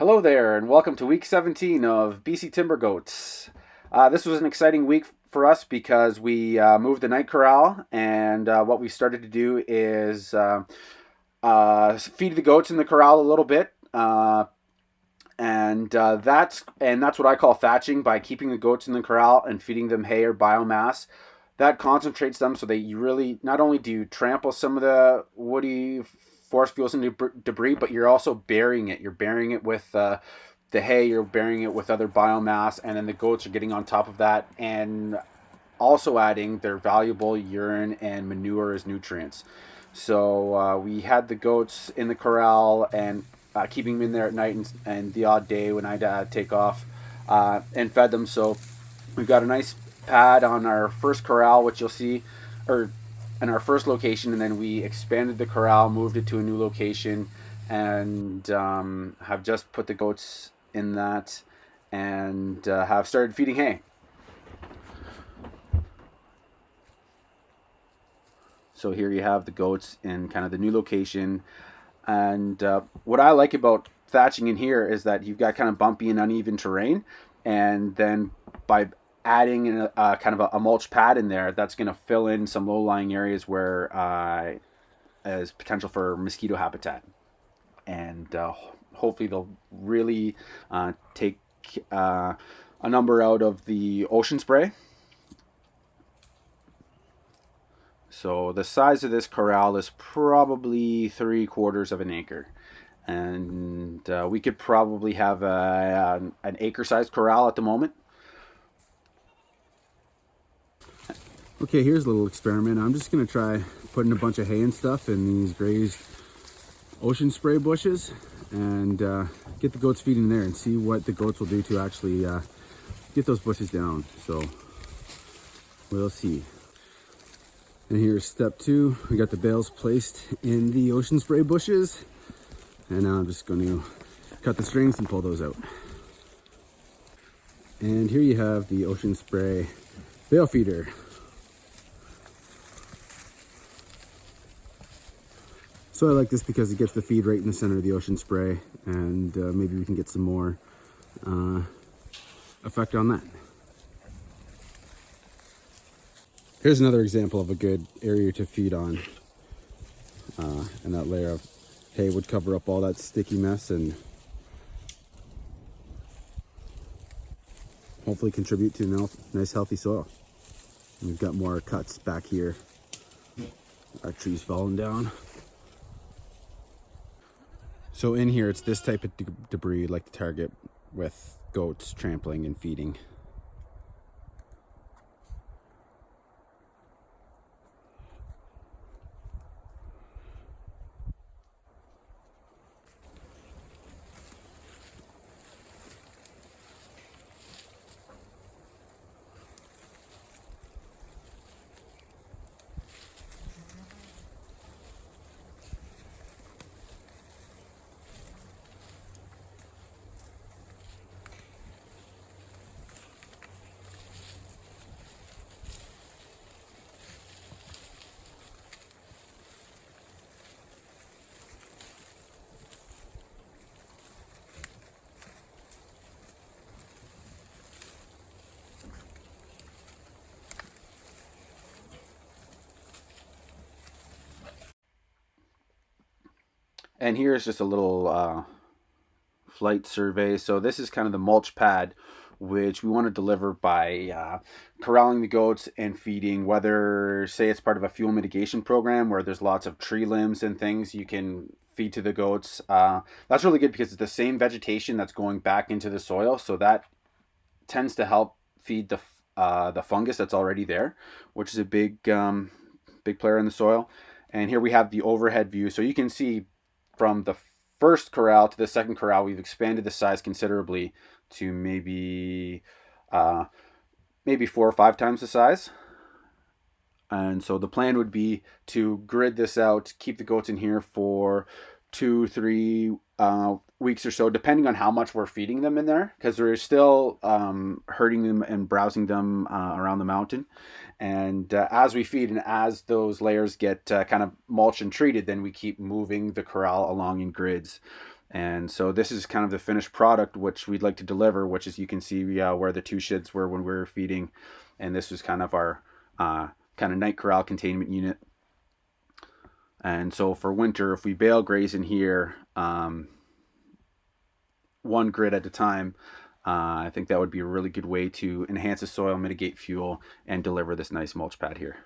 Hello there, and welcome to week 17 of BC Timber Goats. This was an exciting week for us because we moved the night corral, and what we started to do is feed the goats in the corral a little bit, and that's what I call thatching. By keeping the goats in the corral and feeding them hay or biomass, that concentrates them so that you really not only do you trample some of the woody forest fuels and debris, but you're also burying it. You're burying it with the hay. You're burying it with other biomass, and then the goats are getting on top of that and also adding their valuable urine and manure as nutrients. So we had the goats in the corral and keeping them in there at night and the odd day when I'd take off and fed them. So we've got a nice pad on our first corral, which you'll see, or in our first location, and then we expanded the corral, moved it to a new location, and have just put the goats in that and have started feeding hay. So here you have the goats in kind of the new location. And what I like about thatching in here is that you've got kind of bumpy and uneven terrain. And then by adding kind of a mulch pad in there, that's going to fill in some low-lying areas where there's potential for mosquito habitat. And hopefully they'll really take a number out of the ocean spray. So the size of this corral is probably 3/4 of an acre. And we could probably have an acre-sized corral at the moment. Okay, here's a little experiment. I'm just gonna try putting a bunch of hay and stuff in these grazed ocean spray bushes and get the goats feeding there and see what the goats will do to actually get those bushes down. So we'll see. And here's step 2. We got the bales placed in the ocean spray bushes. And now I'm just going to cut the strings and pull those out. And here you have the ocean spray bale feeder. So I like this because it gets the feed right in the center of the ocean spray, and maybe we can get some more effect on that. Here's another example of a good area to feed on. And that layer of hay would cover up all that sticky mess and hopefully contribute to a nice healthy soil. And we've got more cuts back here. Our trees falling down. So in here, it's this type of debris you'd like to target with goats trampling and feeding. And here's just a little flight survey. So this is kind of the mulch pad, which we want to deliver by corralling the goats and feeding, whether, say, it's part of a fuel mitigation program where there's lots of tree limbs and things you can feed to the goats. That's really good because it's the same vegetation that's going back into the soil. So that tends to help feed the fungus that's already there, which is a big player in the soil. And here we have the overhead view. So you can see from the first corral to the second corral, we've expanded the size considerably to maybe 4 or 5 times the size. And so the plan would be to grid this out, keep the goats in here for 2-3 weeks or so, depending on how much we're feeding them in there, because we're still herding them and browsing them around the mountain. And as we feed and as those layers get kind of mulched and treated, then we keep moving the corral along in grids. And so this is kind of the finished product which we'd like to deliver, which is, you can see where the two sheds were when we were feeding, and this was kind of our kind of night corral containment unit. And so for winter, if we bale graze in here, one grid at a time, I think that would be a really good way to enhance the soil, mitigate fuel, and deliver this nice mulch pad here.